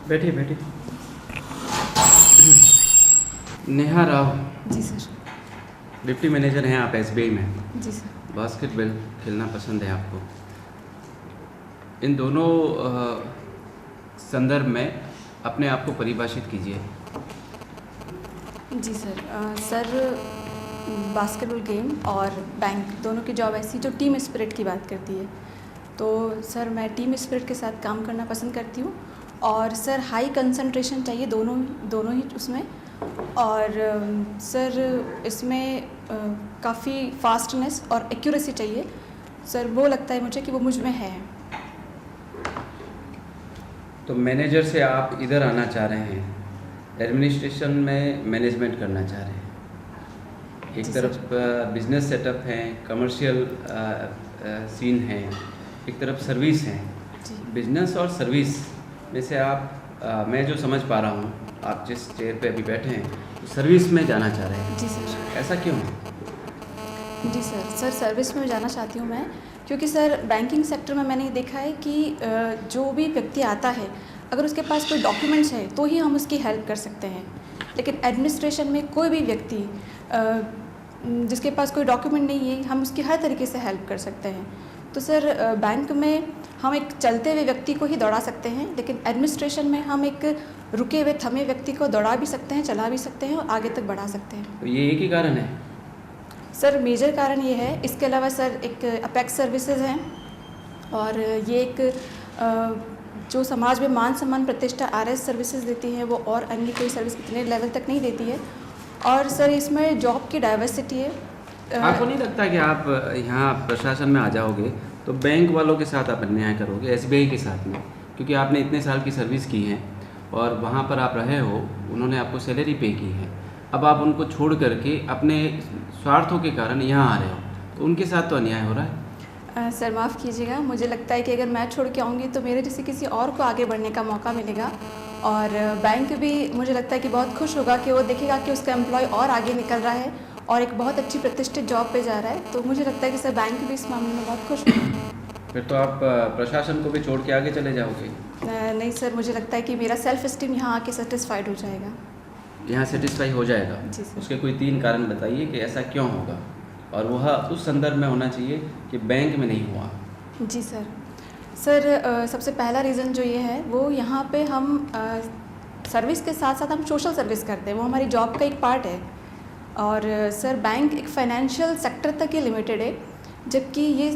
बैठिए बैठिए। नेहा राव। जी sir. Deputy manager हैं आप एसबीआई में। जी सर। बास्केटबॉल खेलना पसंद है आपको। इन दोनों संदर्भ में अपने आप को परिभाषित कीजिए। जी सर। सर बास्केटबॉल गेम और बैंक दोनों की जॉब ऐसी जो टीम स्पिरिट की बात करती है, तो सर मैं टीम स्पिरिट के साथ काम करना पसंद करती हूँ। और सर हाई कंसंट्रेशन चाहिए दोनों ही उसमें। और सर इसमें काफ़ी फास्टनेस और एक्यूरेसी चाहिए। सर वो लगता है मुझे कि वो मुझ में है। तो मैनेजर से आप इधर आना चाह रहे हैं, एडमिनिस्ट्रेशन में मैनेजमेंट करना चाह रहे हैं। एक तरफ बिजनेस सेटअप है, कमर्शियल सीन है, एक तरफ सर्विस है। बिजनेस और सर्विस में से आप मैं जो समझ पा रहा हूँ, आप जिस चेयर पे अभी बैठे हैं तो सर्विस में जाना चाह रहे हैं। जी सर। ऐसा क्यों है? जी सर। सर सर्विस में जाना चाहती हूँ मैं, क्योंकि सर बैंकिंग सेक्टर में मैंने देखा है कि जो भी व्यक्ति आता है, अगर उसके पास कोई डॉक्यूमेंट्स है तो ही हम उसकी हेल्प कर सकते हैं। लेकिन एडमिनिस्ट्रेशन में कोई भी व्यक्ति जिसके पास कोई डॉक्यूमेंट नहीं है, हम उसकी हर तरीके से हेल्प कर सकते हैं। तो सर बैंक में हम एक चलते हुए व्यक्ति को ही दौड़ा सकते हैं, लेकिन एडमिनिस्ट्रेशन में हम एक रुके हुए थमे व्यक्ति को दौड़ा भी सकते हैं, चला भी सकते हैं और आगे तक बढ़ा सकते हैं। तो ये एक ही कारण है? सर मेजर कारण ये है। इसके अलावा सर एक अपेक्स सर्विसेज हैं, और ये एक जो समाज में मान सम्मान प्रतिष्ठा आरएस सर्विसेज देती है, वो और अन्य कोई सर्विस इतने लेवल तक नहीं देती है। और सर इसमें जॉब की डाइवर्सिटी है। आपको नहीं लगता कि आप यहाँ प्रशासन में आ जाओगे तो बैंक वालों के साथ आप अन्याय करोगे, एसबीआई के साथ में? क्योंकि आपने इतने साल की सर्विस की है और वहाँ पर आप रहे हो, उन्होंने आपको सैलरी पे की है। अब आप उनको छोड़ करके अपने स्वार्थों के कारण यहाँ आ रहे हो, तो उनके साथ तो अन्याय हो रहा है। सर माफ़ कीजिएगा, मुझे लगता है कि अगर मैं छोड़ के आऊँगी तो मेरे जैसे किसी और को आगे बढ़ने का मौका मिलेगा। और बैंक भी मुझे लगता है कि बहुत खुश होगा कि वो देखेगा कि उसका एम्प्लॉय और आगे निकल रहा है और एक बहुत अच्छी प्रतिष्ठित जॉब पे जा रहा है। तो मुझे लगता है कि सर बैंक भी इस मामले में बहुत खुश होगा। फिर तो आप प्रशासन को भी छोड़ के आगे चले जाओगे। नहीं सर, मुझे लगता है कि मेरा सेल्फ एस्टीम यहाँ आके सेटिस्फाइड हो जाएगा। यहाँ सेटिस्फाई हो जाएगा? जी सर। उसके कोई 3 कारण बताइए कि ऐसा क्यों होगा, और वह उस संदर्भ में होना चाहिए कि बैंक में नहीं हुआ। जी सर। सर सबसे पहला रीज़न जो ये है, वो यहाँ पे हम सर्विस के साथ साथ हम सोशल सर्विस करते हैं, वो हमारी जॉब का एक पार्ट है। और सर बैंक एक फाइनेंशियल सेक्टर तक ही लिमिटेड है, जबकि ये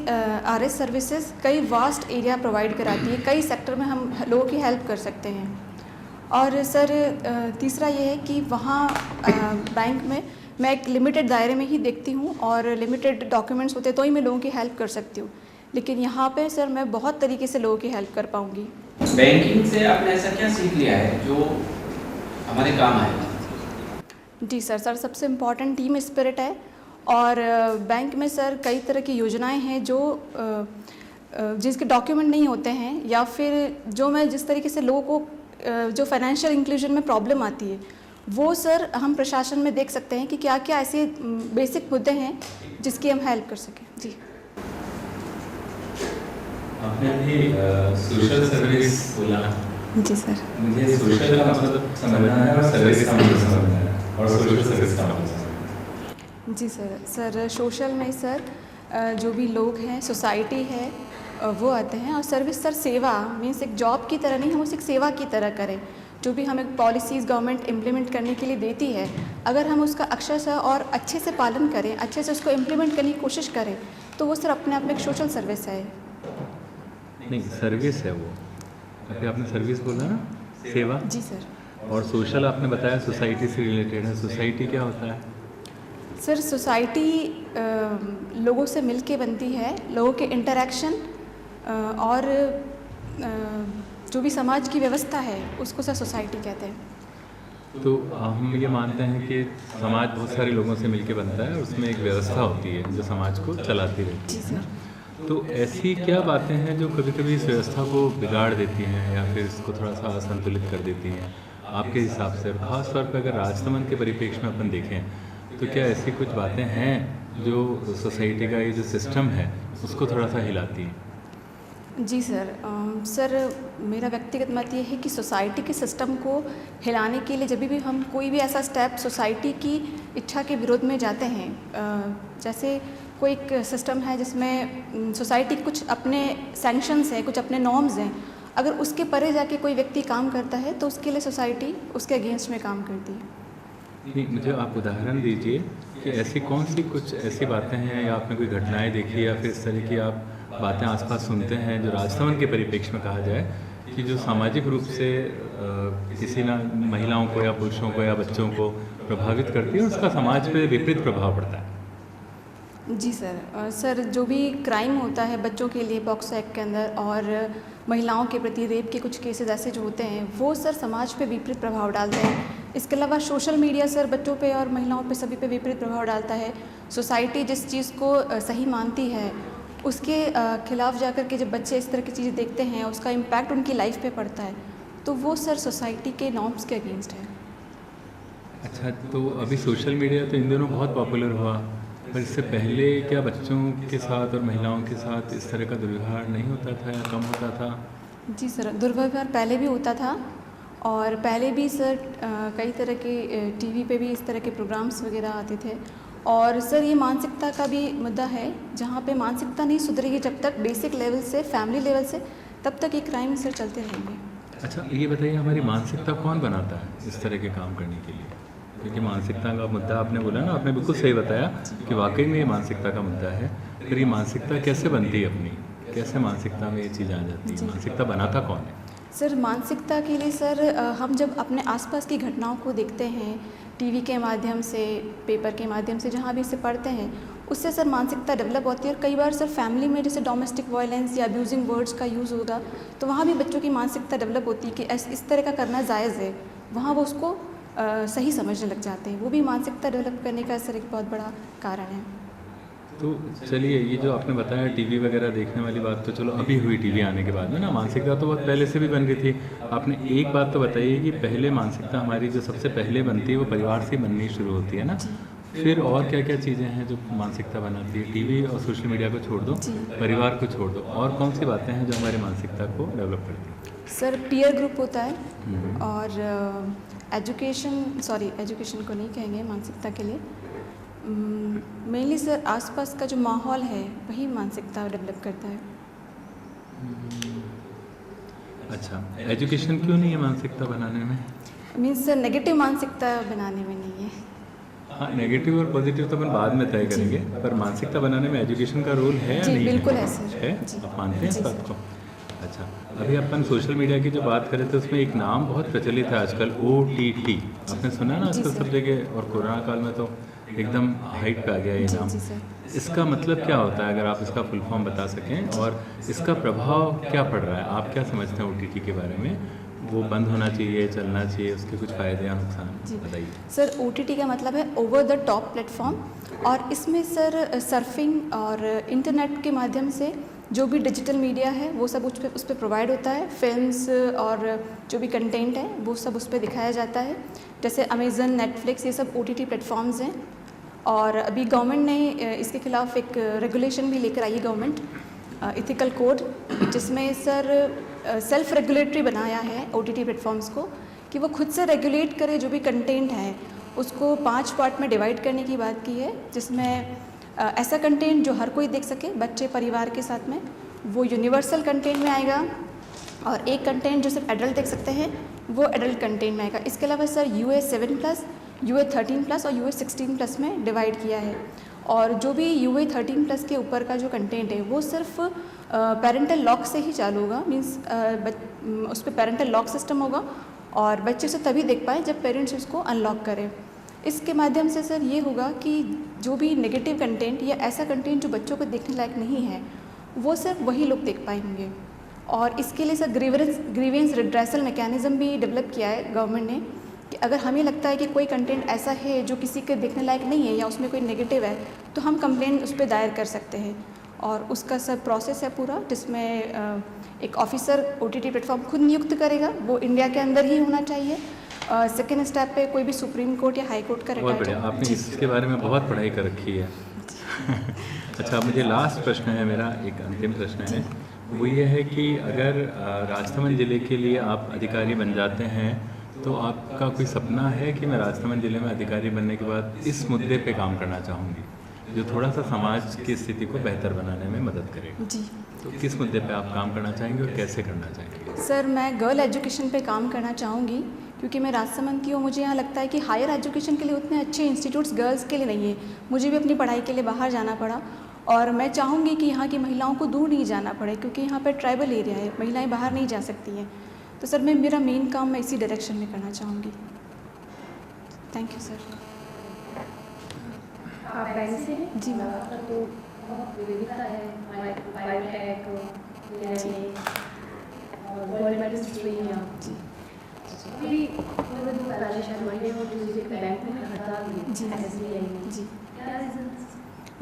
आरएस सर्विसेज कई वास्ट एरिया प्रोवाइड कराती है, कई सेक्टर में हम लोगों की हेल्प कर सकते हैं। और सर तीसरा ये है कि वहाँ बैंक में मैं एक लिमिटेड दायरे में ही देखती हूँ और लिमिटेड डॉक्यूमेंट्स होते तो ही मैं लोगों की हेल्प कर सकती हूँ। लेकिन यहाँ पे सर मैं बहुत तरीके से लोगों की हेल्प कर पाऊँगी। बैंकिंग से आपने ऐसा क्या सीख लिया है जो हमारे काम आएगा? जी सर। सर सबसे इम्पॉर्टेंट टीम स्पिरिट है। और बैंक में सर कई तरह की योजनाएं हैं जो जिसके डॉक्यूमेंट नहीं होते हैं, या फिर जो मैं जिस तरीके से लोगों को जो फाइनेंशियल इंक्लूजन में प्रॉब्लम आती है, वो सर हम प्रशासन में देख सकते हैं कि क्या क्या ऐसे बेसिक मुद्दे हैं जिसकी हम हेल्प कर सकें। जी। आपने अभी सोशल सर्विस बोला। जी सर। मुझे सोशल का मतलब समझना है और सर्विस का मतलब समझना है, और सोशल सर्विस का मतलब समझना है। जी सर। सर सोशल में सर जो भी लोग हैं, सोसाइटी है, वो आते हैं। और सर्विस सर सेवा मीन्स एक जॉब की तरह नहीं, हम उसे एक सेवा की तरह करें। जो भी हमें पॉलिसीज़ गवर्नमेंट इम्प्लीमेंट करने के लिए देती है, अगर हम उसका अक्षरशः और अच्छे से पालन करें, अच्छे से उसको इम्प्लीमेंट करने की कोशिश करें, तो वो सर अपने आप में एक सोशल सर्विस है। नहीं, सर्विस है वो। अभी आपने सर्विस बोला ना, सेवा। जी सर। और सोशल आपने बताया सोसाइटी से रिलेटेड है। सोसाइटी क्या होता है? सर सोसाइटी लोगों से मिल के बनती है, लोगों के इंटरेक्शन और जो भी समाज की व्यवस्था है उसको सर सोसाइटी कहते हैं। तो हम ये मानते हैं कि समाज बहुत सारे लोगों से मिलके बनता है, उसमें एक व्यवस्था होती है जो समाज को चलाती रहती है। तो ऐसी क्या बातें हैं जो कभी कभी इस व्यवस्था को बिगाड़ देती हैं या फिर इसको थोड़ा सा असंतुलित कर देती हैं आपके हिसाब से? खास तौर पर अगर राजसमंद के परिप्रेक्ष्य में अपन देखें तो क्या ऐसी कुछ बातें हैं जो सोसाइटी का ये जो सिस्टम है उसको थोड़ा सा हिलाती हैं? जी सर, सर मेरा व्यक्तिगत मत ये है कि सोसाइटी के सिस्टम को हिलाने के लिए जब भी हम कोई भी ऐसा स्टेप सोसाइटी की इच्छा के विरोध में जाते हैं, जैसे कोई एक सिस्टम है जिसमें सोसाइटी कुछ अपने सैंक्शंस हैं, कुछ अपने नॉर्म्स हैं, अगर उसके परे जाके कोई व्यक्ति काम करता है तो उसके लिए सोसाइटी उसके अगेंस्ट में काम करती है। नहीं, मुझे आप उदाहरण दीजिए कि ऐसी कौन सी कुछ ऐसी बातें हैं या आपने कोई घटनाएं देखी या फिर इस तरह की आप बातें आसपास सुनते हैं जो राजभवन के परिप्रेक्ष्य में कहा जाए कि जो सामाजिक रूप से किसी ना महिलाओं को या पुरुषों को या बच्चों को प्रभावित करती है और उसका समाज पे विपरीत प्रभाव पड़ता है? जी सर, सर जो भी क्राइम होता है बच्चों के लिए पॉक्सो एक्ट के अंदर और महिलाओं के प्रति रेप के कुछ केसेस ऐसे जो होते हैं वो सर समाज पे विपरीत प्रभाव डालते हैं। इसके अलावा सोशल मीडिया सर बच्चों पे और महिलाओं पे सभी पे विपरीत प्रभाव डालता है। सोसाइटी जिस चीज़ को सही मानती है उसके खिलाफ जाकर के जब बच्चे इस तरह की चीज़ें देखते हैं उसका इम्पैक्ट उनकी लाइफ पे पड़ता है, तो वो सर सोसाइटी के नॉर्म्स के अगेंस्ट है। अच्छा, तो अभी सोशल मीडिया तो इन दिनों बहुत पॉपुलर हुआ, पर इससे पहले क्या बच्चों के साथ और महिलाओं के साथ इस तरह का दुर्व्यवहार नहीं होता था या कम होता था? जी सर, दुर्व्यवहार पहले भी होता था और पहले भी सर कई तरह के टीवी पे भी इस तरह के प्रोग्राम्स वगैरह आते थे। और सर ये मानसिकता का भी मुद्दा है, जहाँ पे मानसिकता नहीं सुधरेगी जब तक बेसिक लेवल से, फैमिली लेवल से, तब तक ये क्राइम सर चलते रहेंगे। अच्छा, ये बताइए हमारी मानसिकता कौन बनाता है इस तरह के काम करने के लिए? क्योंकि मानसिकता का मुद्दा आपने बोला ना, आपने बिल्कुल सही बताया कि वाकई में ये मानसिकता का मुद्दा है। फिर ये मानसिकता कैसे बनती है अपनी, कैसे मानसिकता में ये चीज़ आ जाती है? मानसिकता बनाता कौन है? सर मानसिकता के लिए सर हम जब अपने आसपास की घटनाओं को देखते हैं टीवी के माध्यम से, पेपर के माध्यम से, जहाँ भी इसे पढ़ते हैं, उससे सर मानसिकता डेवलप होती है। और कई बार सर फैमिली में जैसे डोमेस्टिक वायलेंस या अब्यूजिंग वर्ड्स का यूज़ होगा तो वहाँ भी बच्चों की मानसिकता डेवलप होती है कि इस तरह का करना जायज़ है, वहाँ वो उसको सही समझने लग जाते हैं। वो भी मानसिकता डेवलप करने का सर एक बहुत बड़ा कारण है। तो चलिए, ये जो आपने बताया टीवी वगैरह देखने वाली बात तो चलो अभी हुई टीवी आने के बाद में ना, मानसिकता तो बहुत पहले से भी बन गई थी। आपने एक बात तो बताइए कि पहले मानसिकता हमारी जो सबसे पहले बनती है वो परिवार से बननी शुरू होती है ना, फिर और क्या क्या चीज़ें हैं जो मानसिकता बनाती है? टीवी और सोशल मीडिया को छोड़ दो, परिवार को छोड़ दो, और कौन सी बातें हैं जो हमारी मानसिकता को डेवलप करती है? सर पीयर ग्रुप होता है और एजुकेशन को नहीं कहेंगे मानसिकता के लिए, मेनली सर आसपास का जो माहौल है वही मानसिकता डेवलप करता है। अच्छा, एजुकेशन क्यों नहीं है मानसिकता बनाने में? मीन्स सर नेगेटिव मानसिकता बनाने में नहीं है। हाँ, नेगेटिव और पॉजिटिव तो अपन बाद में तय करेंगे, पर मानसिकता बनाने में एजुकेशन का रोल है या नहीं? बिल्कुल है सर। है? आप मानते हैं इस बात को? अच्छा, अभी अपन सोशल मीडिया की जो बात करें तो उसमें एक नाम बहुत प्रचलित है आजकल, OTT। आपने सुना ना आजकल सब जगह, और कोरोना काल में तो एकदम हाइट पे आ गया ये नाम। इसका मतलब क्या होता है, अगर आप इसका फुल फॉर्म बता सकें, और इसका प्रभाव क्या पड़ रहा है? आप क्या समझते हैं OTT के बारे में? वो बंद होना चाहिए, चलना चाहिए, उसके कुछ फ़ायदे या नुकसान बताइए। सर OTT का मतलब है ओवर द टॉप प्लेटफॉर्म, और इसमें सर सर्फिंग और इंटरनेट के माध्यम से जो भी डिजिटल मीडिया है वो सब उस पर प्रोवाइड होता है। फिल्म्स और जो भी कंटेंट है वो सब उस पर दिखाया जाता है, जैसे अमेज़न, नेटफ्लिक्स, ये सब OTT प्लेटफॉर्म्स हैं। और अभी गवर्नमेंट ने इसके खिलाफ एक रेगुलेशन भी लेकर आई है गवर्नमेंट, इथिकल कोड, जिसमें सर सेल्फ रेगुलेटरी बनाया है OTT प्लेटफॉर्म्स को कि वो खुद से रेगुलेट करे जो भी कंटेंट है, उसको 5 पार्ट में डिवाइड करने की बात की है, जिसमें ऐसा कंटेंट जो हर कोई देख सके, बच्चे परिवार के साथ में, वो यूनिवर्सल कंटेंट में आएगा, और एक कंटेंट जो सिर्फ एडल्ट देख सकते हैं वो एडल्ट कंटेंट में आएगा। इसके अलावा सर UA 7+, UA 13+ और UA 16+ में डिवाइड किया है। और जो भी UA 13+ के ऊपर का जो कंटेंट है वो सिर्फ पेरेंटल लॉक से ही चालू होगा, मीन्स उस पर पेरेंटल लॉक सिस्टम होगा और बच्चे उसे तभी देख पाए जब पेरेंट्स उसको अनलॉक करें। इसके माध्यम से सर ये होगा कि जो भी नेगेटिव कंटेंट या ऐसा कंटेंट जो बच्चों को देखने लायक नहीं है वो सिर्फ वही लोग देख पाएंगे। और इसके लिए सर ग्रीवेंस रिड्रेसल मैकेनिज़्म भी डेवलप किया है गवर्नमेंट ने, कि अगर हमें लगता है कि कोई कंटेंट ऐसा है जो किसी के देखने लायक नहीं है या उसमें कोई नेगेटिव है तो हम कंप्लेंट उस पर दायर कर सकते हैं। और उसका सर प्रोसेस है पूरा, जिसमें एक ऑफिसर OTT प्लेटफॉर्म खुद नियुक्त करेगा, वो इंडिया के अंदर ही होना चाहिए। सेकेंड स्टेप पे कोई भी सुप्रीम कोर्ट या हाई कोर्ट का बहुत बढ़िया, आपने इसके बारे में बहुत पढ़ाई कर रखी है। अच्छा, मुझे लास्ट प्रश्न है, मेरा एक अंतिम प्रश्न है, वो ये है कि अगर राजसमंद ज़िले के लिए आप अधिकारी बन जाते हैं तो आपका कोई सपना है कि मैं राजसमंद ज़िले में अधिकारी बनने के बाद इस मुद्दे पे काम करना चाहूँगी जो थोड़ा सा समाज की स्थिति को बेहतर बनाने में मदद करेगा? जी तो किस मुद्दे पे आप काम करना चाहेंगे और कैसे करना चाहेंगे? सर, मैं गर्ल एजुकेशन पे काम करना चाहूँगी क्योंकि मैं राजसमंद की हूँ। मुझे यहाँ लगता है कि हायर एजुकेशन के लिए उतने अच्छे इंस्टीट्यूट्स गर्ल्स के लिए नहीं है। मुझे भी अपनी पढ़ाई के लिए बाहर जाना पड़ा और मैं चाहूँगी कि यहाँ की महिलाओं को दूर नहीं जाना पड़े क्योंकि यहाँ पर ट्राइबल एरिया है, महिलाएँ बाहर नहीं जा सकती हैं। तो सर, मेरा मेन काम मैं इसी डायरेक्शन में करना चाहूँगी। Thank you sir. आप बैंक से हैं? जी मैम। तो बहुत विविधता है, बायोटेक और गोल्ड मेडलिस्ट हुई हैं आप। जी अभी थोड़े दिन पहले शायद मंडे और ट्यूजडे पे बैंक में हड़ताल हुई जी SBI में। जी क्या रीज़न?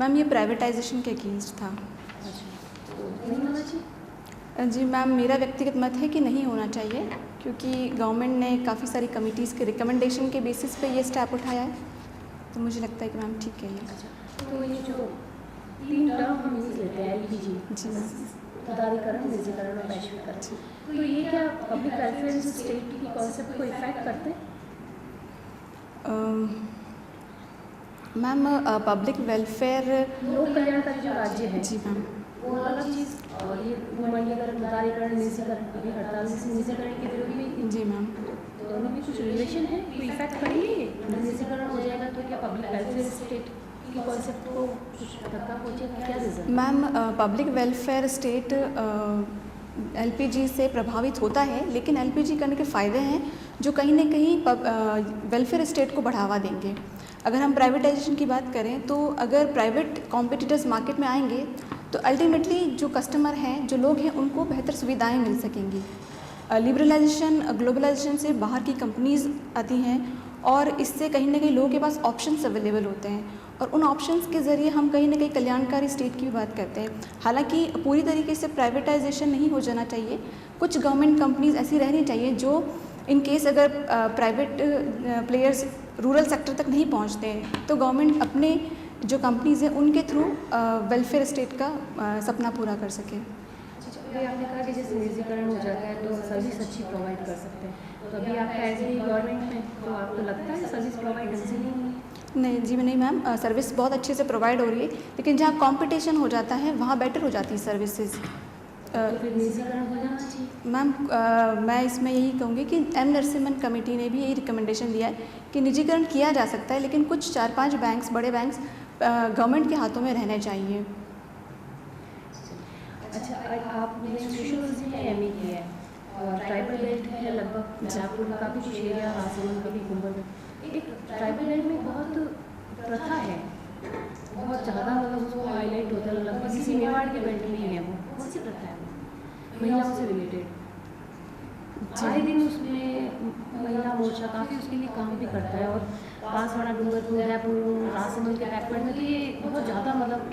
मैम, ये प्राइवेटाइजेशन के अगेंस्ट था। तो नहीं होना चाहिए? जी मैम, मेरा व्यक्तिगत मत है कि नहीं होना चाहिए क्योंकि गवर्नमेंट ने काफ़ी सारी कमिटीज़ के रिकमेंडेशन के बेसिस पे ये स्टेप उठाया है, तो मुझे लगता है कि मैम ठीक है ये। अच्छा, तो ये जो 3 टर्म हम यूज़ लेते हैं LPG, जी मैम। तदारीकरण, निजीकरण और वैश्वीकरण, तो ये क्या पब्लिक वेलफेयर स्टेट की कॉन्सेप्ट को इफेक्ट करते हैं? Ma'am, public welfare. लोक कल्याणकारी जो राज्य है जी मैम। वो अलग चीज़, और ये भूमंडलीकरण, तदारीकरण, निजीकरण, अभी हड़ताल से निजीकरण के विरोध भी, जी मैम। दोनों में कुछ रिलेशन है, कोई इफेक्ट करेंगे? निजीकरण हो जाएगा तो क्या पब्लिक वेलफेयर स्टेट की कॉन्सेप्ट को कुछ धक्का पहुँचेगा? क्या reason? Ma'am, public welfare state LPG से प्रभावित होता है, लेकिन LPG करने के फ़ायदे हैं जो कहीं ना कहीं वेलफेयर स्टेट को बढ़ावा देंगे। अगर हम प्राइवेटाइजेशन की बात करें तो अगर प्राइवेट कॉम्पिटिटर्स मार्केट में आएंगे तो अल्टीमेटली जो कस्टमर हैं, जो लोग हैं, उनको बेहतर सुविधाएं मिल सकेंगी। लिबरलाइजेशन, ग्लोबलाइजेशन से बाहर की कंपनीज़ आती हैं और इससे कहीं ना कहीं लोगों के पास ऑप्शंस अवेलेबल होते हैं और उन ऑप्शंस के ज़रिए हम कहीं ना कहीं कल्याणकारी स्टेट की भी बात करते हैं। हालांकि पूरी तरीके से प्राइवेटाइजेशन नहीं हो जाना चाहिए। कुछ गवर्नमेंट कंपनीज़ ऐसी रहनी चाहिए जो इन केस अगर प्राइवेट प्लेयर्स रूरल सेक्टर तक नहीं पहुंचते हैं तो गवर्नमेंट अपने जो कंपनीज़ हैं उनके थ्रू वेलफेयर स्टेट का सपना पूरा कर सके। अभी आपने कहा कि जैसे निजीकरण हो जाता है तो सर्विस अच्छी प्रोवाइड कर सकते हैं, तो अभी आपका एज ए गवर्नमेंट में तो आपको लगता है सर्विस प्रोवाइड ढंग से नहीं है? नहीं जी, नहीं मैम, सर्विस बहुत अच्छे से प्रोवाइड हो रही है, लेकिन जहाँ कंपटीशन हो जाता है वहाँ बेटर हो जाती है सर्विसेज। तो फिर निजीकरण हो जाना चाहिए? मैम, मैं इसमें यही कहूँगी कि M नरसिम्हन कमेटी ने भी यही रिकमेंडेशन दिया है कि निजीकरण किया जा सकता है, लेकिन कुछ 4-5 बैंक्स, बड़े बैंक्स गवर्नमेंट के हाथों में रहने चाहिए। अच्छा, आपने सोशियोलॉजी में MA किया है और ट्राइबल बेल्ट है लगभग जयपुर का काफ़ी कुछ एरिया, राजसमंद का भी कुंभल में। एक ट्राइबल बेल्ट में बहुत प्रथा है, बहुत ज़्यादा मतलब उसको हाईलाइट होता है, लगभग किसी मेवाड़ के बेल्ट में ही है वो। कौन सी प्रथा है वो महिलाओं से रिलेटेड? आए दिन उसमें महिला मोर्चा काफ़ी उसके लिए काम भी करता है और बांसवाड़ा, डूंगरपुर, उदयपुर, राजसमंद के बैकवर्ड में तो ये बहुत ज़्यादा मतलब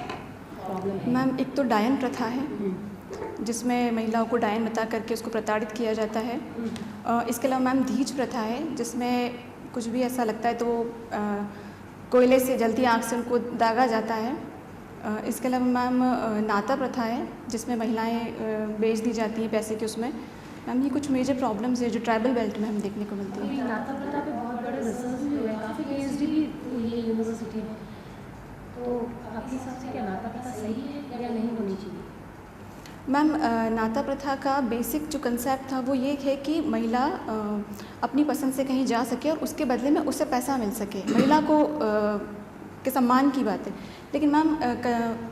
प्रॉब्लम है। मैम, एक तो डायन प्रथा है जिसमें महिलाओं को डायन बता करके उसको प्रताड़ित किया जाता है। इसके अलावा मैम दीज प्रथा है जिसमें कुछ भी ऐसा लगता है तो वो कोयले से जलती आँख से उनको दागा जाता है। इसके अलावा मैम नाता प्रथा है जिसमें महिलाएं बेच दी जाती हैं पैसे के उसमें। मैम, ये कुछ मेजर प्रॉब्लम्स है जो ट्राइबल बेल्ट में हम देखने को मिलती अभी है। नाता प्रथा पे बहुत बड़े रिसर्च भी हुए हैं, काफ़ी PhD भी हुई है यूनिवर्सिटी में, तो आपके हिसाब से क्या नाता प्रथा सही है या नहीं होनी चाहिए? मैम, नाता प्रथा का बेसिक जो कंसेप्ट था वो ये है कि महिला अपनी पसंद से कहीं जा सके और उसके बदले में उसे पैसा मिल सके, महिला को के सम्मान की बात है। लेकिन मैम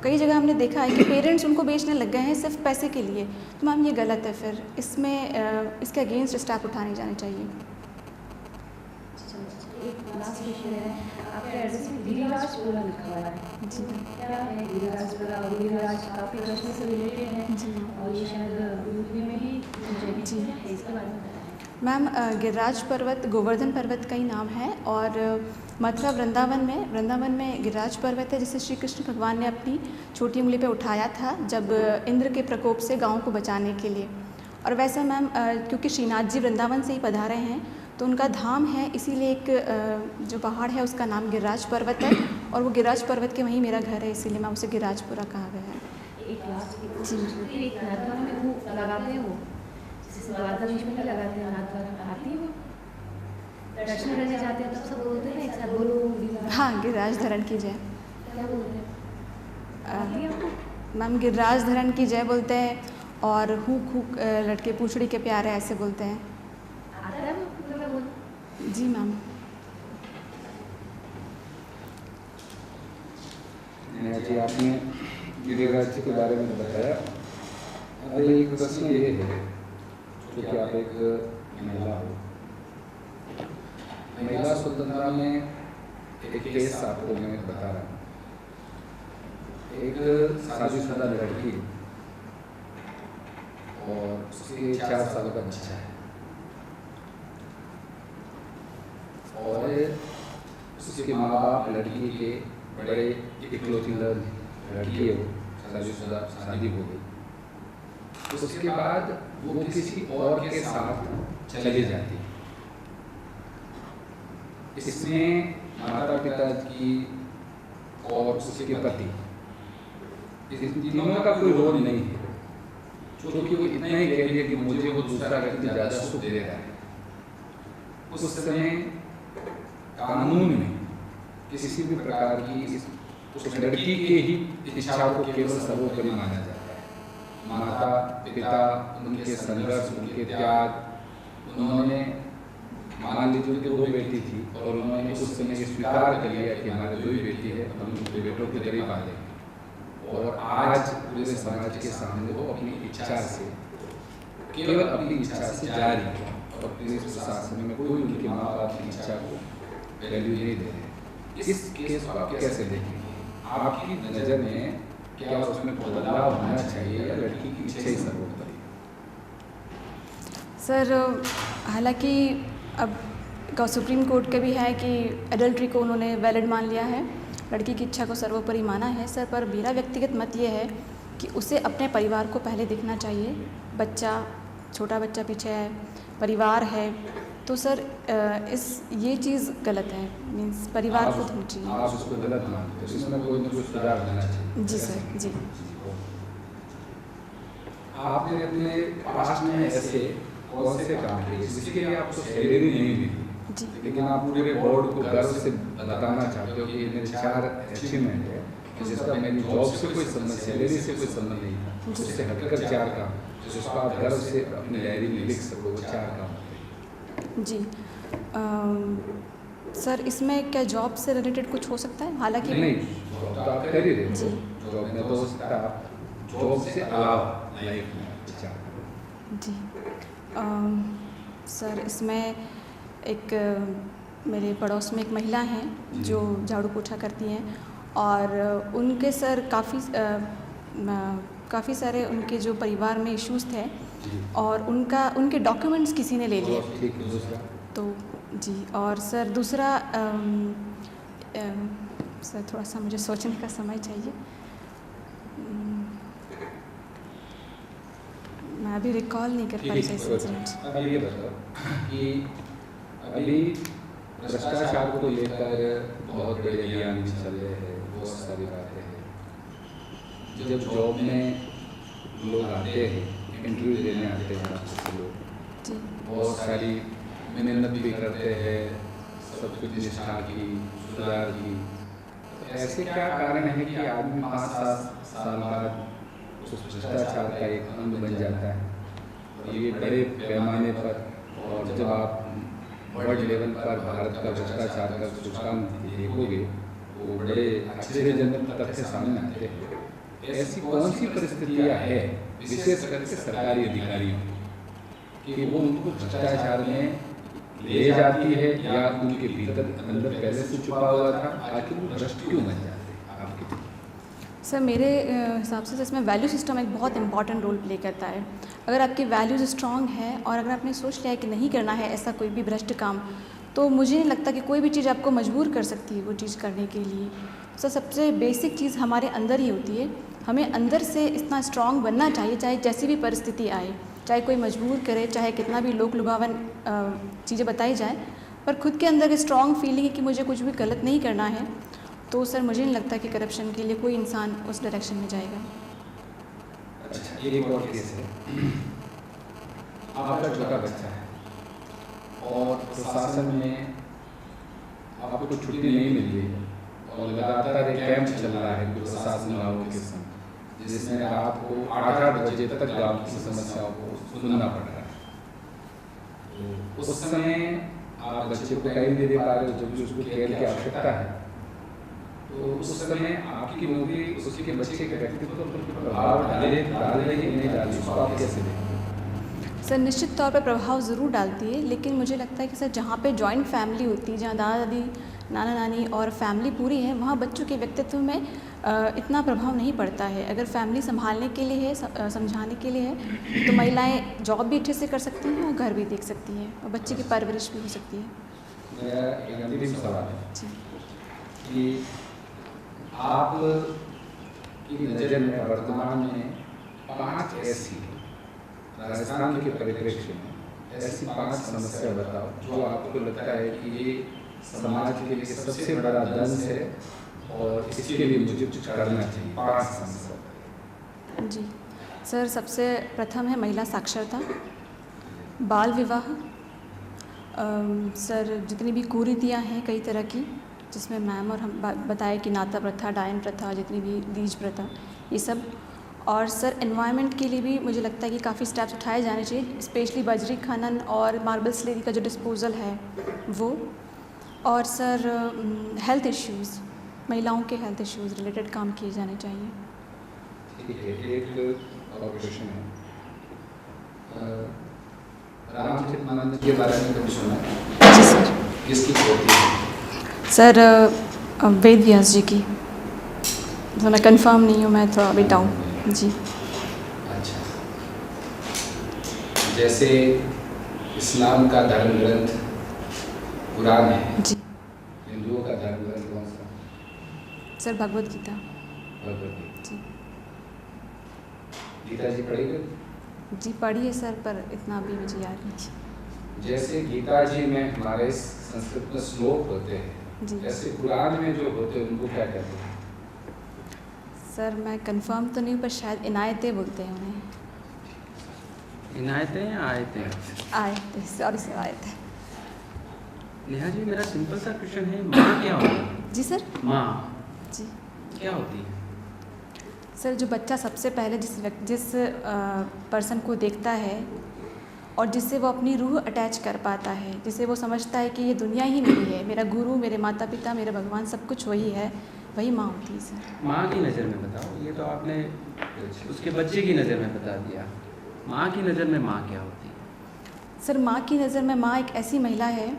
कई जगह हमने देखा है कि पेरेंट्स उनको बेचने लग गए हैं सिर्फ पैसे के लिए, तो मैम ये गलत है। फिर इसमें इसके अगेंस्ट स्टेप उठाने जाने चाहिए। एक लास्ट क्वेश्चन है, आपके एड्रेस में गिरिराजपुरा लिखा हुआ है जी क्या है गिरिराजपुरा? और गिरिराज काफ़ी प्रश्न से रिलेटेड है जी और ये शायद यूपी में भी जगह जी है, इसके बारे में बताएं। मैम, गिरिराज पर्वत गोवर्धन पर्वत का ही नाम है और मथुरा वृंदावन में गिरिराज पर्वत है जिसे श्री कृष्ण भगवान ने अपनी छोटी उंगली पे उठाया था जब इंद्र के प्रकोप से गाँव को बचाने के लिए। और वैसे मैम क्योंकि श्रीनाथ जी वृंदावन से ही पधारे हैं तो उनका धाम है, इसीलिए एक जो पहाड़ है उसका नाम गिरिराज पर्वत है और वो गिरिराज पर्वत के वहीं मेरा घर है, इसीलिए मैं उसे गिरिराजपुरा कहा गया है। एक लास्ट की एक नाथद्वारा में वो लगाते हैं, वो जैसे द्वारकाधीश में भी लगाते हैं नाथद्वारा, आती है वो दर्शन करने जाते हैं तब सब बोलते हैं एक साथ बोलो हाँ, गिरिराज धरण की जय। क्या बोलते हैं, आती है आपको? मैम गिरिराज धरण की जय बोलते हैं और हुक हुक लटके पूछड़ी के प्यारे ऐसे बोलते हैं। आता है वो मैं बोल? जी मैम। जी, आपने गिरिराज जी के बारे में बताया। अब एक प्रश्न ये है, क्योंकि आप एक महिला हो, महिला स्वतंत्रता में एक केस आपको मैं बता रहा हूँ। एक शादीशुदा लड़की और उसके 4 साल का बच्चा है, और उसके माँ बाप लड़की के बड़े इकलौती लड़की है, वो शादीशुदा, शादी हो गई। उसके बाद वो किसी और के साथ चली जाती है। इसमें माता पिता की और उसके पति, इन तीनों का कोई रोल नहीं है, क्योंकि वो इतना ही कह दिया कि मुझे वो दूसरा व्यक्ति ज़्यादा सुख दे रहा है। उस समय कानून में किसी भी प्रकार की उस लड़की के ही इच्छा को केवल सर्वोपरि माना जाता है। माता पिता, उनके संघर्ष, उनके त्याग, उन्होंने मान लीजिए उनकी 2 बेटी थी और उन्होंने उस समय ये स्वीकार कर लिया कि हमारे 2 ही बेटी है, हम उनके बेटों की तरह पालेंगे। और आज पूरे समाज के सामने वो अपनी इच्छा से, केवल अपनी इच्छा से जा रही है, और पुलिस प्रशासन में कोई उनके माँ बाप की इच्छा को वैल्यू नहीं दे रहे। इस केस को आप कैसे देखेंगे? आपकी नज़र में क्या उसमें बदलाव होना चाहिए या लड़की की इच्छा ही सर्वोपरि? सर हालांकि अब सुप्रीम कोर्ट का भी है कि एडल्ट्री को उन्होंने वैलिड मान लिया है, लड़की की इच्छा को सर्वोपरि माना है सर। पर मेरा व्यक्तिगत मत ये है कि उसे अपने परिवार को पहले देखना चाहिए। बच्चा, छोटा बच्चा पीछे है, परिवार है, तो सर ये चीज़ गलत है। मीन्स परिवार को देखना चाहिए। आप उसको गलत मानते हो, इसमें कोई ना कोई सुधार होना चाहिए। जी सर, जी। आपने अपने पास्ट में ऐसे कौन से काम किए जिसके लिए आपको सैलरी नहीं मिली, लेकिन आप पूरे बोर्ड को गर्व से बताना चाहते हो कि मेरे 4 अचीवमेंट है, जिसका मेरी जॉब से कोई संबंध, सैलरी से कोई संबंध नहीं था, उससे हटकर 4 काम जिसको आप गर्व से अपनी डायरी में लिख सको, वो 4 काम। जी सर, इसमें क्या जॉब से रिलेटेड कुछ हो सकता है? हालांकि नहीं, जॉब तो आप कर ही रहे हो, जॉब में तो हो सकता है आप जॉब से अलावा लाइफ में 4। जी सर, इसमें एक मेरे पड़ोस में एक महिला हैं जो झाड़ू पोछा करती हैं, और उनके सर काफ़ी सारे उनके जो परिवार में इश्यूज थे, और उनके डॉक्यूमेंट्स किसी ने ले लिए। ठीक है, दूसरा तो जी, और सर दूसरा सर थोड़ा सा मुझे सोचने का समय चाहिए। मैं अभी रिकॉल नहीं कर पाई इस इंसिडेंट। अब ये बताओ कि अभी भ्रष्टाचार को लेकर बहुत बड़े अभियान भी चल रहे हैं, बहुत सारी बातें हैं। जब जॉब में लोग आते हैं, इंटरव्यू देने आते हैं आपसे लोग, बहुत सारी मेहनत भी करते हैं, सब कुछ निष्ठा की, सुधार की। ऐसे क्या कारण है कि आदमी 5-7 साल बाद उस भ्रष्टाचार का एक अंग बन जाता है? और ये बड़े पैमाने पर, और जब आप वर्ल्ड लेवल पर भारत का भ्रष्टाचार का सूचकांक देखोगे, वो बड़े आश्चर्यजनक तथ्य सामने आते हैं। ऐसी कौन सी परिस्थितियाँ हैं, विशेष करके सरकारी अधिकारियों कि वो उनको भ्रष्टाचार में ले जाती है, या उनके भीतर अंदर पहले से छुपा हुआ था? आखिर वो भ्रष्ट क्यों बन जाते हैं आपके? सर मेरे हिसाब से इसमें वैल्यू सिस्टम एक बहुत इंपॉर्टेंट रोल प्ले करता है। अगर आपकी वैल्यूज़ स्ट्रॉन्ग है और अगर आपने सोच लिया है कि नहीं करना है ऐसा कोई भी भ्रष्ट काम, तो मुझे नहीं लगता कि कोई भी चीज़ आपको मजबूर कर सकती है वो चीज़ करने के लिए। सर सबसे बेसिक चीज़ हमारे अंदर ही होती है। हमें अंदर से इतना स्ट्रॉन्ग बनना चाहिए, चाहे जैसी भी परिस्थिति आए, चाहे कोई मजबूर करे, चाहे कितना भी लोक लुभावन चीज़ें बताई जाए, पर खुद के अंदर स्ट्रॉन्ग फीलिंग है कि मुझे कुछ भी गलत नहीं करना है। तो सर मुझे नहीं लगता कि करप्शन के लिए कोई इंसान उस डायरेक्शन में जाएगा। अच्छा, एक और केस है, आपका छोटा बच्चा है और प्रशासन में आपको छुट्टी नहीं मिल रही है और लगातार एक कैंप चल रहा है प्रशासन वालों के संग, जिसमें रात को 8-8 बजे तक गाँव की समस्याओं को सुनना पड़ रहा है। तो उस समय आप बच्चे को कहीं नहीं दे पा रहे हो जब भी उसको केयर की आवश्यकता है, तो उस समय आपकी नौकरी उसके बच्चे के व्यक्तित्व पर प्रभाव डाल रही है नहीं डाल रही, उसको आप कैसे देखें? सर निश्चित तौर पर प्रभाव ज़रूर डालती है, लेकिन मुझे लगता है कि सर जहाँ पे जॉइंट फैमिली होती है, जहाँ दादा दादी नाना नानी और फैमिली पूरी है, वहाँ बच्चों के व्यक्तित्व में इतना प्रभाव नहीं पड़ता है। अगर फैमिली संभालने के लिए है, समझाने के लिए है, तो महिलाएं जॉब भी अच्छे से कर सकती हैं और घर भी देख सकती हैं और बच्चे की परवरिश भी हो सकती है। मेरा एक अंतिम सवाल है जी कि आप की नज़र में वर्तमान में 5 ऐसी राजस्थान के परिप्रेक्ष्य में ऐसी 5 समस्या बताओ जो आपको लगता है कि ये समाज के लिए सबसे बड़ा दंश है और इसके लिए मुझे कुछ करना चाहिए। 5 समस्या। जी सर, सबसे प्रथम है महिला साक्षरता, बाल विवाह, सर जितनी भी कुरीतियाँ हैं कई तरह की, जिसमें मैम और हम बताए कि नाता प्रथा, डायन प्रथा, जितनी भी दीज प्रथा, ये सब। और सर एनवायरनमेंट के लिए भी मुझे लगता है कि काफ़ी स्टेप्स उठाए जाने चाहिए, स्पेशली बजरी खनन और मार्बल स्लेरी का जो डिस्पोजल है वो। और सर हेल्थ इश्यूज़, महिलाओं के हेल्थ इश्यूज़ रिलेटेड काम किए जाने चाहिए। ठीक है, एक और क्वेश्चन है, रामचरितमानस के बारे में कभी सुना है? जी सर। किसकी होती है? सर वेद व्यास जी की, तो मैं कंफर्म नहीं हूँ, मैं थोड़ा अभी डाउन। जी अच्छा, जैसे इस्लाम का धर्म ग्रंथ कुरान है, जी हिंदुओं का धर्म ग्रंथ कौन सा? सर भगवद गीता। भगवद गीता। जी गीता जी पढ़ेंगे? जी पढ़ी है सर, पर इतना भी मुझे याद नहीं। जैसे गीता जी में हमारे संस्कृत में श्लोक होते हैं, जी जैसे कुरान में जो होते हैं उनको क्या कहते हैं? सर मैं कंफर्म तो नहीं, पर शायद इनायतें बोलते हैं उन्हें। इनायतें या आयतें? आयतें, सॉरी सर, आयतें। नेहा जी, मेरा सिंपल सा क्वेश्चन है, माँ क्या होती है? जी सर। माँ जी क्या होती है? सर जो बच्चा सबसे पहले जिस पर्सन को देखता है और जिससे वो अपनी रूह अटैच कर पाता है, जिसे वो समझता है कि ये दुनिया ही मेरी है, मेरा गुरु, मेरे माता पिता, मेरे भगवान, सब कुछ वही है, वही माँ होती है सर। माँ की नज़र में बताओ, ये तो आपने उसके बच्चे की नज़र में बता दिया, माँ की नज़र में माँ क्या होती है? सर माँ की नज़र में माँ एक ऐसी महिला है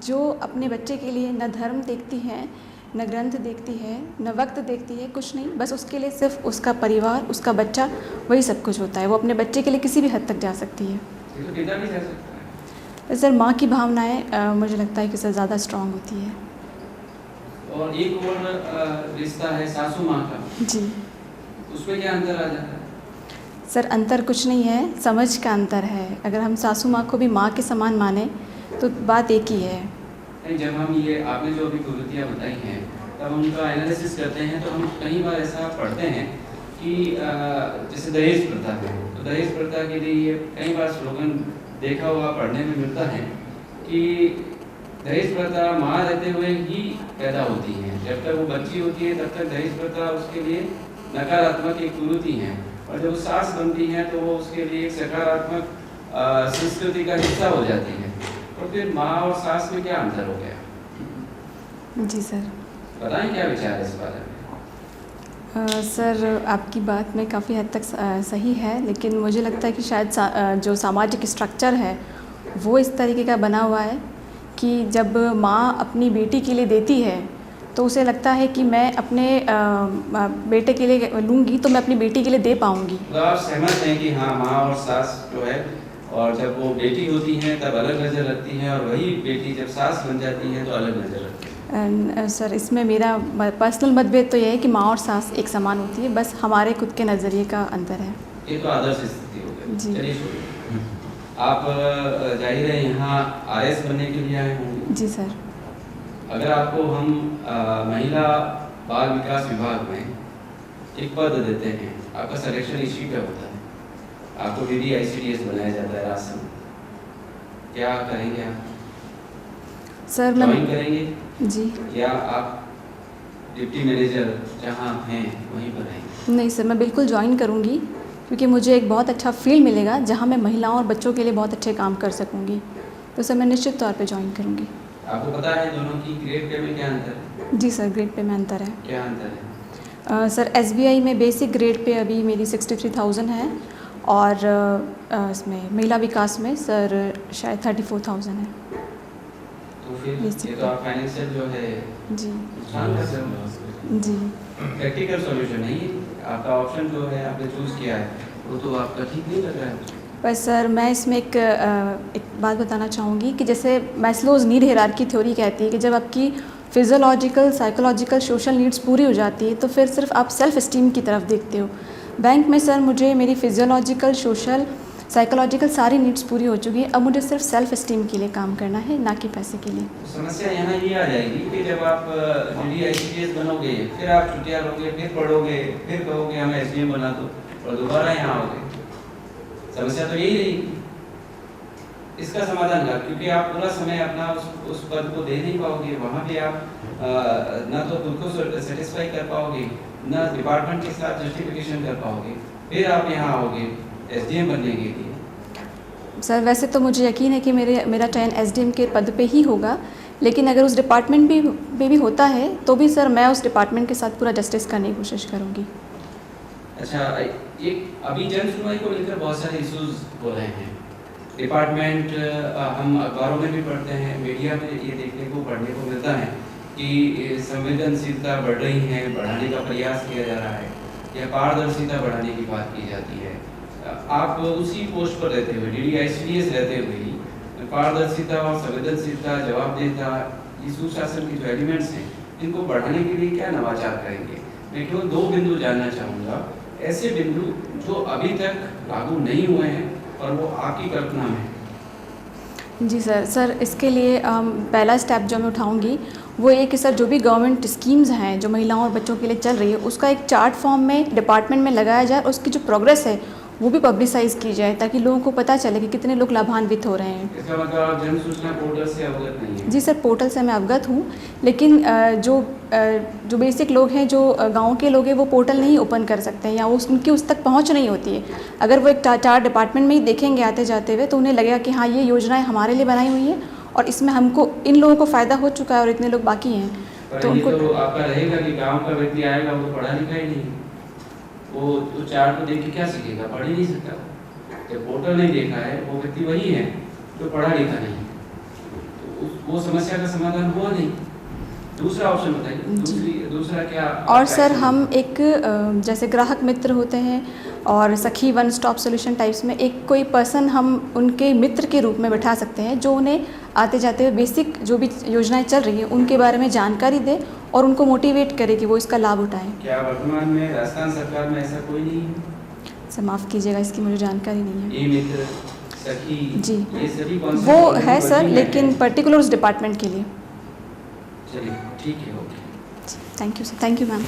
जो अपने बच्चे के लिए न धर्म देखती है, न ग्रंथ देखती है, न वक्त देखती है, कुछ नहीं, बस उसके लिए सिर्फ उसका परिवार, उसका बच्चा, वही सब कुछ होता है। वो अपने बच्चे के लिए किसी भी हद तक जा सकती है। ये तो पिता भी जा सकता है। सर माँ की भावनाएं मुझे लगता है कि सर ज़्यादा स्ट्रांग होती है। और एक और रिश्ता है सासू माँ का, जी उसमें क्या अंतर आ जाता है? सर अंतर कुछ नहीं है, समझ का अंतर है। अगर हम सासू माँ को भी माँ के समान माने तो बात एक ही है। नहीं, जब हम ये आपने जो अभी कुरीतियाँ बताई हैं तब हम उनका एनालिसिस करते हैं तो हम कई बार ऐसा पढ़ते हैं कि जैसे दहेज प्रथा है, तो दहेज प्रथा के लिए ये कई बार स्लोगन देखा हुआ पढ़ने में मिलता है कि दहेज प्रथा माँ रहते हुए ही पैदा होती है, जब तक वो बच्ची होती है तब तक दहेज प्रथा उसके लिए नकारात्मक एक कुरीति है, और जब वो सास बनती है तो वो उसके लिए एक सकारात्मक संस्कृति का हिस्सा हो जाती है। और फिर माँ और सास में क्या अंतर हो गया? जी सर। बताएं क्या विचार है इस बारे में? सर आपकी बात में काफ़ी हद तक सही है, लेकिन मुझे लगता है कि शायद जो सामाजिक स्ट्रक्चर है वो इस तरीके का बना हुआ है कि जब माँ अपनी बेटी के लिए देती है तो उसे लगता है कि मैं अपने बेटे के लिए लूँगी तो मैं अपनी बेटी के लिए दे पाऊँगी। तो आप सहमत हैं कि हाँ, माँ और सास जो है, और जब वो बेटी होती हैं तब अलग नज़र रखती हैं, और वही बेटी जब सास बन जाती हैं तो अलग नज़र रखती है? सर इसमें मेरा पर्सनल मतभेद तो यह है कि माँ और सास एक समान होती है, बस हमारे खुद के नज़रिए का अंतर है। ये तो आदर्श स्थिति हो गई। जी। चलिए छोड़िए, आप जाहिर है यहाँ RS बनने के लिए आए होंगे। जी सर। अगर आपको हम महिला बाल विकास विभाग में एक पद देते हैं, आपका सिलेक्शन इसी पे होता है, आपको DDICDS बनाया जाता है राजस्थान, क्या करेंगे आप? सर मैं ज्वाइन करेंगे जी या आप डिप्टी मैनेजर जहाँ हैं वहीं पर रहेंगे? नहीं सर, मैं बिल्कुल ज्वाइन करूँगी, क्योंकि मुझे एक बहुत अच्छा फील्ड मिलेगा जहाँ मैं महिलाओं और बच्चों के लिए बहुत अच्छे काम कर सकूँगी। तो सर मैं निश्चित तौर पे ज्वाइन करूँगी। आपको पता है दोनों की ग्रेड पे में क्या अंतर है? जी सर, ग्रेड पे में अंतर है। क्या अंतर है? सर SBI में बेसिक ग्रेड पे अभी मेरी 63,000 है, और इसमें महिला विकास में सर शायद 34,000 है। तो फिर Basic ये तो आप फाइनेंशियल जो है जी नुकसान कर सकते हो। जी प्रैक्टिकल सॉल्यूशन नहीं है, आपका ऑप्शन जो है आपने चूज़ किया है वो तो आपका ठीक नहीं लग रहा है। पर सर मैं इसमें एक बात बताना चाहूँगी कि जैसे मैस्लोज़ नीड हायरार्की थ्योरी कहती है कि जब आपकी फिजियोलॉजिकल, साइकोलॉजिकल, सोशल नीड्स पूरी हो जाती है तो फिर सिर्फ आप सेल्फ एस्टीम की तरफ देखते हो। बैंक में सर मुझे मेरी फिजियोलॉजिकल, सोशल, साइकोलॉजिकल सारी नीड्स पूरी हो चुकी हैं, अब मुझे सिर्फ सेल्फ एस्टीम के लिए काम करना है, ना कि पैसे के लिए। तो समस्या यहाँ ये आ जाएगी कि जब आप DDICDS बनोगे, फिर आप छुट्टियाँ लोगे, फिर पढ़ोगे, फिर कहोगे हमें SDM बना दो और दोबारा यहाँ आओगे। समस्या तो यही रहेगी। इसका समाधान क्या? क्योंकि आप पूरा समय अपना उस पद को दे नहीं पाओगे, वहाँ पे आप ना तो खुद को सेटिस्फाई कर पाओगे, ना डिपार्टमेंट के साथ जस्टिफिकेशन कर पाओगे, फिर आप यहाँ आओगे SDM बनने के लिए। सर वैसे तो मुझे यकीन है कि मेरा चयन SDM के पद पे ही होगा, लेकिन अगर उस डिपार्टमेंट में भी होता है तो भी सर मैं उस डिपार्टमेंट के साथ पूरा जस्टिस करने की कोशिश करूँगी। अच्छा, एक अभी जन सुनवाई को लेकर बहुत सारे इश्यूज हो रहे हैं। डिपार्टमेंट हम अखबारों में भी पढ़ते हैं, मीडिया में ये देखने को पढ़ने को मिलता है कि संवेदनशीलता बढ़ रही है, बढ़ाने का प्रयास किया जा रहा है या पारदर्शिता बढ़ाने की बात की जाती है। आप उसी पोस्ट पर रहते हुए, DDICDS रहते हुए ही पारदर्शिता और संवेदनशीलता, जवाबदेहिता, ये सुशासन के जो एलिमेंट्स हैं इनको बढ़ाने के लिए क्या नवाचार करेंगे? मैं केवल 2 बिंदु जानना चाहूँगा, ऐसे बिंदु जो अभी तक लागू नहीं हुए हैं और वो आपकी कल्पना में है। जी सर इसके लिए पहला स्टेप जो मैं उठाऊंगी वो ये कि सर जो भी गवर्नमेंट स्कीम्स हैं जो महिलाओं और बच्चों के लिए चल रही है उसका एक चार्ट फॉर्म में डिपार्टमेंट में लगाया जाए, और उसकी जो प्रोग्रेस है वो भी पब्लिसाइज की जाए ताकि लोगों को पता चले कि कितने लोग लाभान्वित हो रहे हैं। इसका मतलब आप जन सूचना पोर्टल से अवगत नहीं है? जी सर, पोर्टल से मैं अवगत हूँ, लेकिन जो बेसिक लोग हैं, जो गांव के लोग हैं, वो पोर्टल नहीं ओपन कर सकते हैं या उनकी उस तक पहुँच नहीं होती है। अगर वो एक चार डिपार्टमेंट में ही देखेंगे आते जाते हुए तो उन्हें लगेगा कि हाँ ये योजनाएं हमारे लिए बनाई हुई है और इसमें हमको इन लोगों को फ़ायदा हो चुका है और इतने लोग बाकी हैं। तो उनको तो आपका रहेगा कि गाँव का व्यक्ति आएगा, वो पढ़ा लिखा ही नहीं, वो चार्ट को देख के क्या सीखेगा? पढ़ ही नहीं सकता। जब पोर्टल नहीं देखा है वो व्यक्ति वही है जो पढ़ा लिखा नहीं, तो वो समस्या का समाधान हुआ नहीं। दूसरा ऑप्शन बताइए, दूसरा क्या? और सर हम एक जैसे ग्राहक मित्र होते हैं और सखी वन स्टॉप सोल्यूशन टाइप्स में एक कोई पर्सन हम उनके मित्र के रूप में बैठा सकते हैं जो उन्हें आते जाते हुए बेसिक जो भी योजनाएं चल रही हैं उनके बारे में जानकारी दे और उनको मोटिवेट करे कि वो इसका लाभ उठाएं। क्या वर्तमान में राजस्थान सरकार में ऐसा कोई नहीं है? सर माफ़ कीजिएगा, इसकी मुझे जानकारी नहीं है। ये मित्र, सखी, जी ये सभी वो है सर, लेकिन पर्टिकुलर उस डिपार्टमेंट के लिए। चलिए ठीक है, okay. Thank you sir, thank you ma'am.